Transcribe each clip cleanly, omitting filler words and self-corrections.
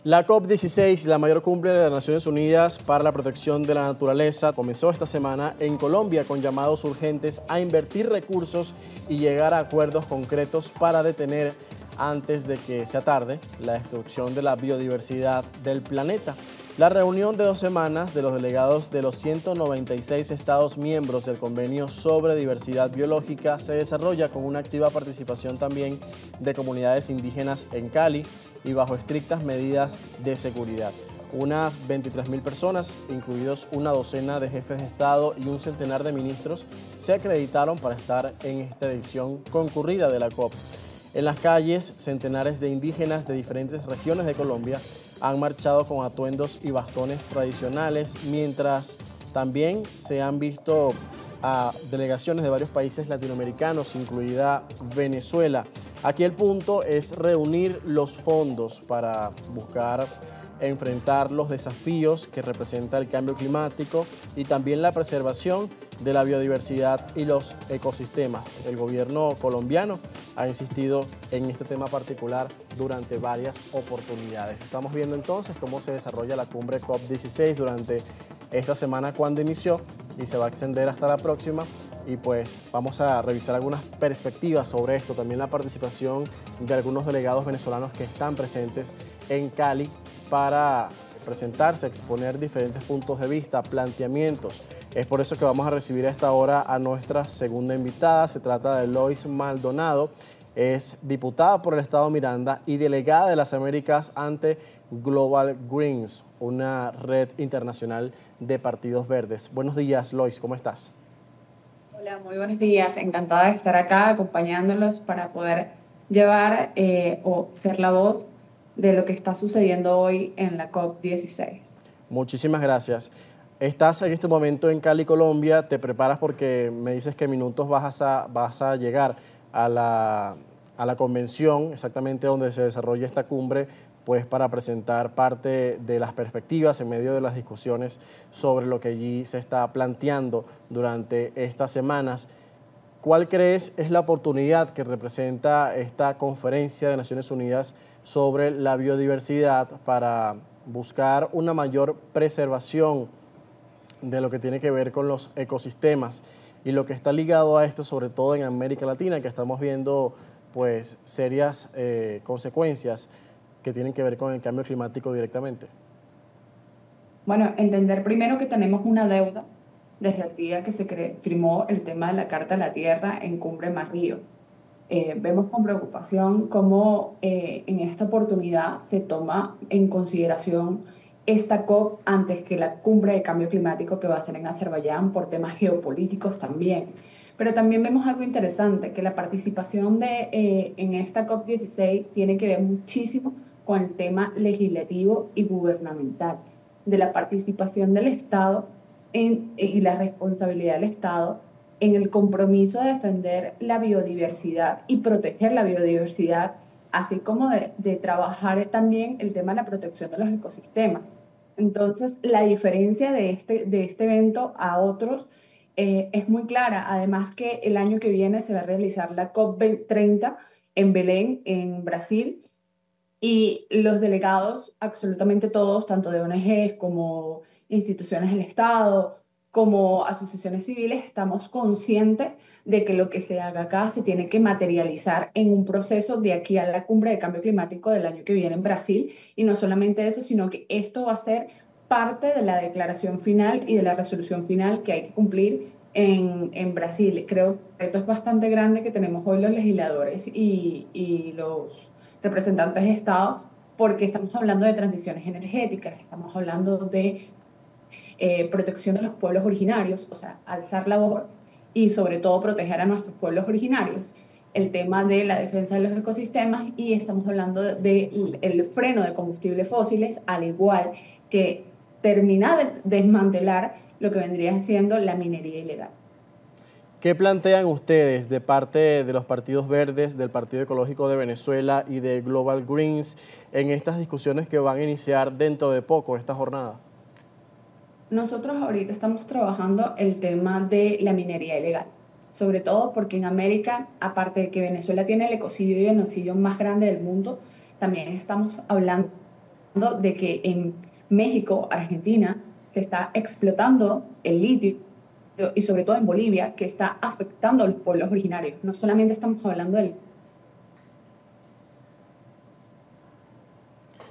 La COP16, la mayor cumbre de las Naciones Unidas para la protección de la naturaleza, comenzó esta semana en Colombia con llamados urgentes a invertir recursos y llegar a acuerdos concretos para detener, antes de que sea tarde, la destrucción de la biodiversidad del planeta. La reunión de 2 semanas de los delegados de los 196 Estados miembros del Convenio sobre Diversidad Biológica se desarrolla con una activa participación también de comunidades indígenas en Cali y bajo estrictas medidas de seguridad. Unas 23.000 personas, incluidos una docena de jefes de Estado y un centenar de ministros, se acreditaron para estar en esta edición concurrida de la COP. En las calles, centenares de indígenas de diferentes regiones de Colombia han marchado con atuendos y bastones tradicionales, mientras también se han visto a delegaciones de varios países latinoamericanos, incluida Venezuela. Aquí el punto es reunir los fondos para buscar enfrentar los desafíos que representa el cambio climático y también la preservación de la biodiversidad y los ecosistemas. El gobierno colombiano ha insistido en este tema particular durante varias oportunidades. Estamos viendo entonces cómo se desarrolla la cumbre COP16 durante esta semana cuando inició y se va a extender hasta la próxima, y pues vamos a revisar algunas perspectivas sobre esto, también la participación de algunos delegados venezolanos que están presentes en Cali para presentarse, exponer diferentes puntos de vista, planteamientos. Es por eso que vamos a recibir a esta hora a nuestra segunda invitada. Se trata de Lois Maldonado, es diputada por el estado Miranda y delegada de las Américas ante Global Greens, una red internacional de partidos verdes. Buenos días, Lois, ¿cómo estás? Hola, muy buenos días. Encantada de estar acá acompañándolos para poder llevar o ser la voz de lo que está sucediendo hoy en la COP16. Muchísimas gracias. Estás en este momento en Cali, Colombia. Te preparas porque me dices que en minutos vas a llegar a la convención, exactamente donde se desarrolla esta cumbre, pues para presentar parte de las perspectivas en medio de las discusiones sobre lo que allí se está planteando durante estas semanas. ¿Cuál crees es la oportunidad que representa esta conferencia de Naciones Unidas sobre la biodiversidad para buscar una mayor preservación de lo que tiene que ver con los ecosistemas y lo que está ligado a esto, sobre todo en América Latina, que estamos viendo pues serias consecuencias que tienen que ver con el cambio climático directamente? Bueno, entender primero que tenemos una deuda desde el día que se firmó el tema de la Carta de la Tierra en Cumbre Más Río. Vemos con preocupación cómo en esta oportunidad se toma en consideración esta COP antes que la cumbre de cambio climático que va a ser en Azerbaiyán por temas geopolíticos también. Pero también vemos algo interesante, que la participación en esta COP16 tiene que ver muchísimo con el tema legislativo y gubernamental, de la participación del Estado y la responsabilidad del Estado en el compromiso de defender la biodiversidad y proteger la biodiversidad, así como de trabajar también el tema de la protección de los ecosistemas. Entonces, la diferencia de este evento a otros es muy clara. Además que el año que viene se va a realizar la COP30 en Belén, en Brasil, y los delegados, absolutamente todos, tanto de ONGs como instituciones del Estado, como asociaciones civiles, estamos conscientes de que lo que se haga acá se tiene que materializar en un proceso de aquí a la cumbre de cambio climático del año que viene en Brasil. Y no solamente eso, sino que esto va a ser parte de la declaración final y de la resolución final que hay que cumplir en Brasil. Creo que esto es bastante grande que tenemos hoy los legisladores y los representantes de Estado, porque estamos hablando de transiciones energéticas, estamos hablando de protección de los pueblos originarios, o sea, alzar la voz y sobre todo proteger a nuestros pueblos originarios, el tema de la defensa de los ecosistemas, y estamos hablando del freno de combustibles fósiles, al igual que terminar de desmantelar lo que vendría siendo la minería ilegal. ¿Qué plantean ustedes de parte de los partidos verdes, del Partido Ecológico de Venezuela y de Global Greens en estas discusiones que van a iniciar dentro de poco esta jornada? Nosotros ahorita estamos trabajando el tema de la minería ilegal, sobre todo porque en América, aparte de que Venezuela tiene el ecocidio y genocidio más grande del mundo, también estamos hablando de que en México, Argentina, se está explotando el litio y sobre todo en Bolivia, que está afectando a los pueblos originarios. No solamente estamos hablando del...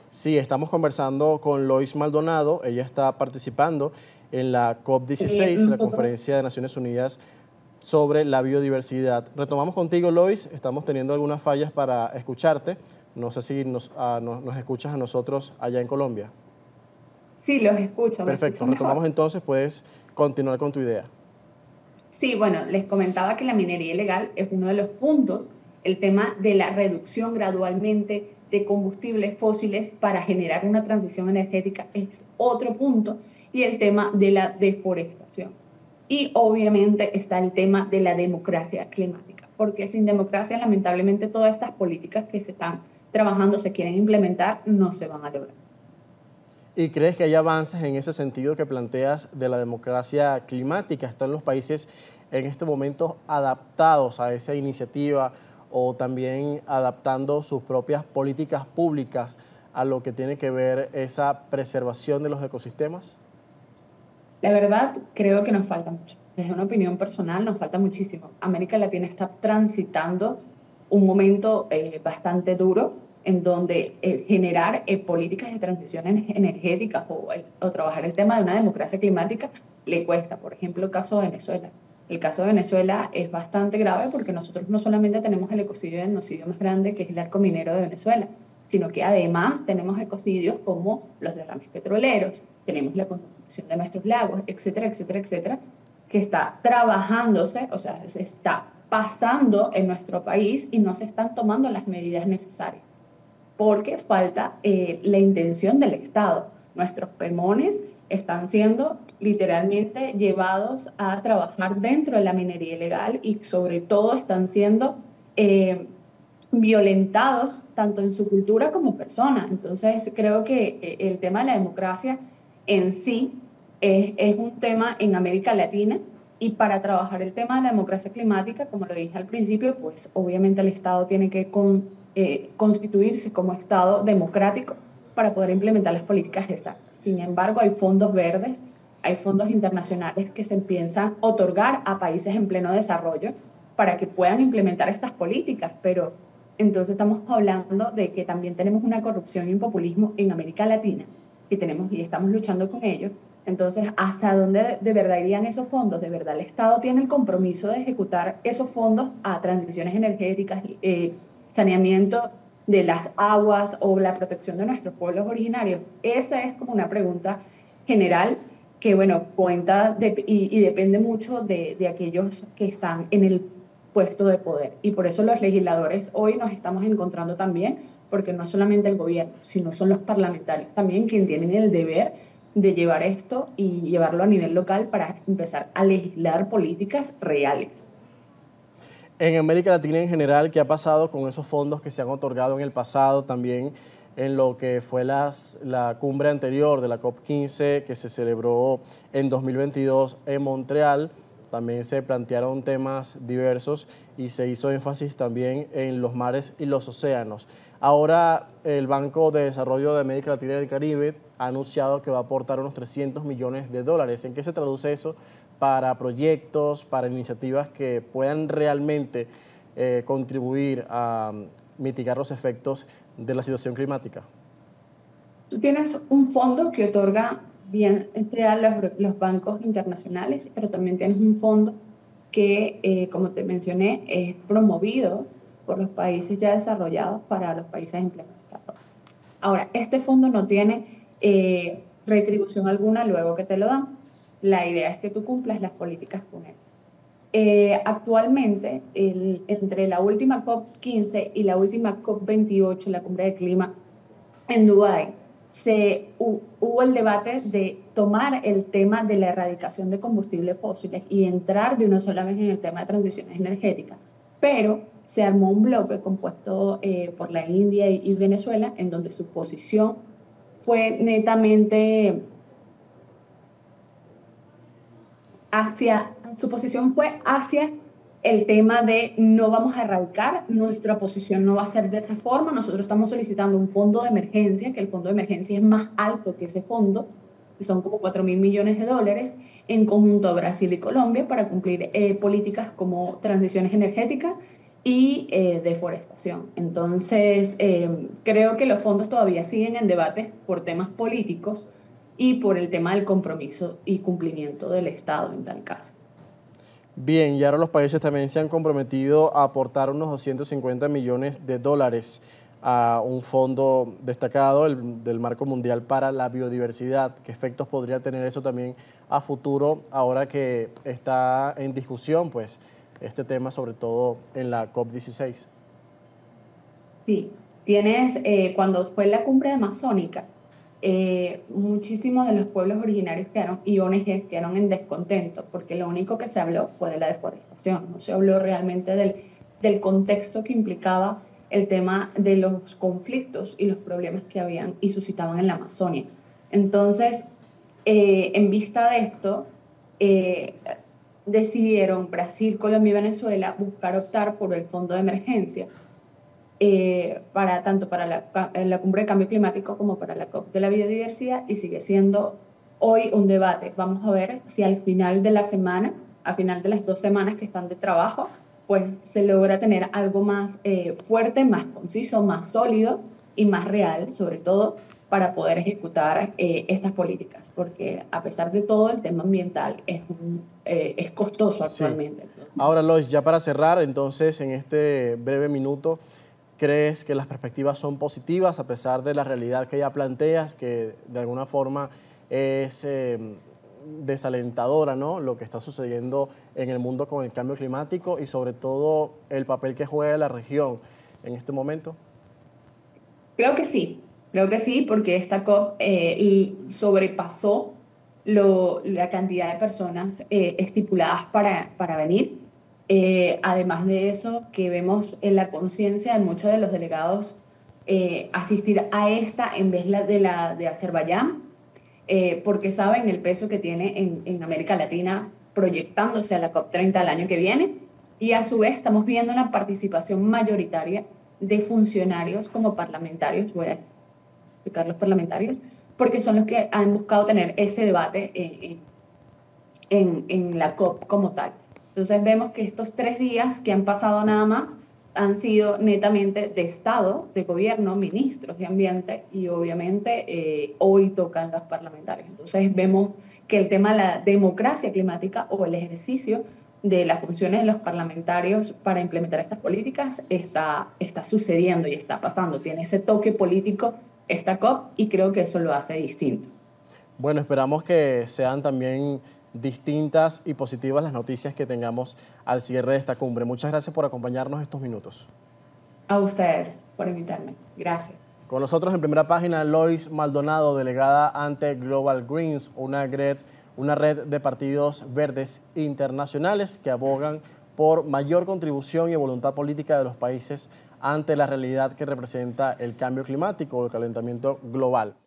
Sí, estamos conversando con Lois Maldonado, ella está participando en la COP16, la nosotros Conferencia de Naciones Unidas sobre la Biodiversidad. Retomamos contigo, Lois, estamos teniendo algunas fallas para escucharte. No sé si nos escuchas a nosotros allá en Colombia. sí los escucho, ¿me Perfecto, escuchan mejor? retomamos entonces, puedes continuar con tu idea. Sí, bueno, les comentaba que la minería ilegal es uno de los puntos, el tema de la reducción gradualmente de combustibles fósiles para generar una transición energética es otro punto, y el tema de la deforestación. Y obviamente está el tema de la democracia climática, porque sin democracia lamentablemente todas estas políticas que se están trabajando, se quieren implementar, no se van a lograr. ¿Y crees que hay avances en ese sentido que planteas de la democracia climática? ¿Están los países en este momento adaptados a esa iniciativa o también adaptando sus propias políticas públicas a lo que tiene que ver esa preservación de los ecosistemas? La verdad, creo que nos falta mucho. Desde una opinión personal, nos falta muchísimo. América Latina está transitando un momento bastante duro en donde generar políticas de transición energética o trabajar el tema de una democracia climática le cuesta. Por ejemplo, el caso de Venezuela. El caso de Venezuela es bastante grave porque nosotros no solamente tenemos el ecocidio y genocidio más grande, que es el arco minero de Venezuela, sino que además tenemos ecocidios como los derrames petroleros, tenemos la contaminación de nuestros lagos, etcétera, etcétera, etcétera, que está trabajándose, o sea, se está pasando en nuestro país y no se están tomando las medidas necesarias, porque falta la intención del Estado. Nuestros pemones están siendo literalmente llevados a trabajar dentro de la minería ilegal y sobre todo están siendo violentados tanto en su cultura como persona. Entonces, creo que el tema de la democracia en sí es un tema en América Latina, y para trabajar el tema de la democracia climática, como lo dije al principio, pues obviamente el Estado tiene que constituirse como Estado democrático para poder implementar las políticas exactas. Sin embargo, hay fondos verdes, hay fondos internacionales que se piensan otorgar a países en pleno desarrollo para que puedan implementar estas políticas, pero entonces estamos hablando de que también tenemos una corrupción y un populismo en América Latina, que tenemos y estamos luchando con ello. Entonces, ¿hasta dónde de verdad irían esos fondos? ¿De verdad el Estado tiene el compromiso de ejecutar esos fondos a transiciones energéticas, saneamiento de las aguas o la protección de nuestros pueblos originarios? Esa es como una pregunta general que, bueno, cuenta y depende mucho de aquellos que están en el puesto de poder. Y por eso los legisladores hoy nos estamos encontrando también, porque no solamente el gobierno, sino son los parlamentarios también quienes tienen el deber de llevar esto y llevarlo a nivel local para empezar a legislar políticas reales. En América Latina en general, ¿qué ha pasado con esos fondos que se han otorgado en el pasado? También en lo que fue la cumbre anterior de la COP15 que se celebró en 2022 en Montreal. También se plantearon temas diversos y se hizo énfasis también en los mares y los océanos. Ahora el Banco de Desarrollo de América Latina y el Caribe ha anunciado que va a aportar unos 300 millones de dólares. ¿En qué se traduce eso para proyectos, para iniciativas que puedan realmente contribuir a mitigar los efectos de la situación climática? Tú tienes un fondo que otorga bien sea los bancos internacionales, pero también tienes un fondo que, como te mencioné, es promovido por los países ya desarrollados para los países en pleno desarrollo. Ahora, este fondo no tiene retribución alguna luego que te lo dan. La idea es que tú cumplas las políticas con él. Actualmente, entre la última COP15 y la última COP28, la cumbre de clima en Dubái, hubo el debate de tomar el tema de la erradicación de combustibles fósiles y entrar de una sola vez en el tema de transiciones energéticas, pero se armó un bloque compuesto por la India y Venezuela, en donde su posición fue netamente su posición fue hacia el tema de no vamos a erradicar, nuestra posición no va a ser de esa forma, nosotros estamos solicitando un fondo de emergencia, que el fondo de emergencia es más alto que ese fondo, que son como 4.000 millones de dólares, en conjunto a Brasil y Colombia para cumplir políticas como transiciones energéticas y deforestación. Entonces, creo que los fondos todavía siguen en debate por temas políticos y por el tema del compromiso y cumplimiento del Estado en tal caso. Bien, y ahora los países también se han comprometido a aportar unos 250 millones de dólares a un fondo destacado del Marco Mundial para la Biodiversidad. ¿Qué efectos podría tener eso también a futuro ahora que está en discusión, pues, este tema, sobre todo en la COP16? Sí, cuando fue la cumbre amazónica, muchísimos de los pueblos originarios quedaron, y ONGs quedaron en descontento, porque lo único que se habló fue de la deforestación, no se habló realmente del contexto que implicaba el tema de los conflictos y los problemas que habían y suscitaban en la Amazonia. Entonces, en vista de esto, eh, decidieron Brasil, Colombia y Venezuela buscar optar por el fondo de emergencia para tanto para la cumbre de cambio climático como para la COP de la biodiversidad, y sigue siendo hoy un debate. Vamos a ver si al final de la semana, al final de las 2 semanas que están de trabajo, pues se logra tener algo más fuerte, más conciso, más sólido y más real, sobre todo para poder ejecutar estas políticas, porque a pesar de todo el tema ambiental es costoso Sí. actualmente. Ahora, Entonces, Lois, ya para cerrar, entonces, en este breve minuto, ¿crees que las perspectivas son positivas a pesar de la realidad que ya planteas, que de alguna forma es desalentadora, ¿no? Lo que está sucediendo en el mundo con el cambio climático y sobre todo el papel que juega la región en este momento? creo que sí, porque esta COP sobrepasó la cantidad de personas estipuladas para venir. Además de eso, que vemos en la conciencia de muchos de los delegados asistir a esta en vez de Azerbaiyán, porque saben el peso que tiene en América Latina proyectándose a la COP30 el año que viene. Y a su vez estamos viendo una participación mayoritaria de funcionarios como parlamentarios, voy a explicar los parlamentarios, porque son los que han buscado tener ese debate en la COP como tal. Entonces vemos que estos 3 días que han pasado nada más han sido netamente de Estado, de gobierno, ministros de ambiente, y obviamente hoy tocan los parlamentarios. Entonces vemos que el tema de la democracia climática o el ejercicio de las funciones de los parlamentarios para implementar estas políticas está sucediendo y está pasando. Tiene ese toque político esta COP, y creo que eso lo hace distinto. Bueno, esperamos que sean también distintas y positivas las noticias que tengamos al cierre de esta cumbre. Muchas gracias por acompañarnos estos minutos. A ustedes por invitarme. Gracias. Con nosotros en primera página, Lois Maldonado, delegada ante Global Greens, una red de partidos verdes internacionales que abogan por mayor contribución y voluntad política de los países ante la realidad que representa el cambio climático o el calentamiento global.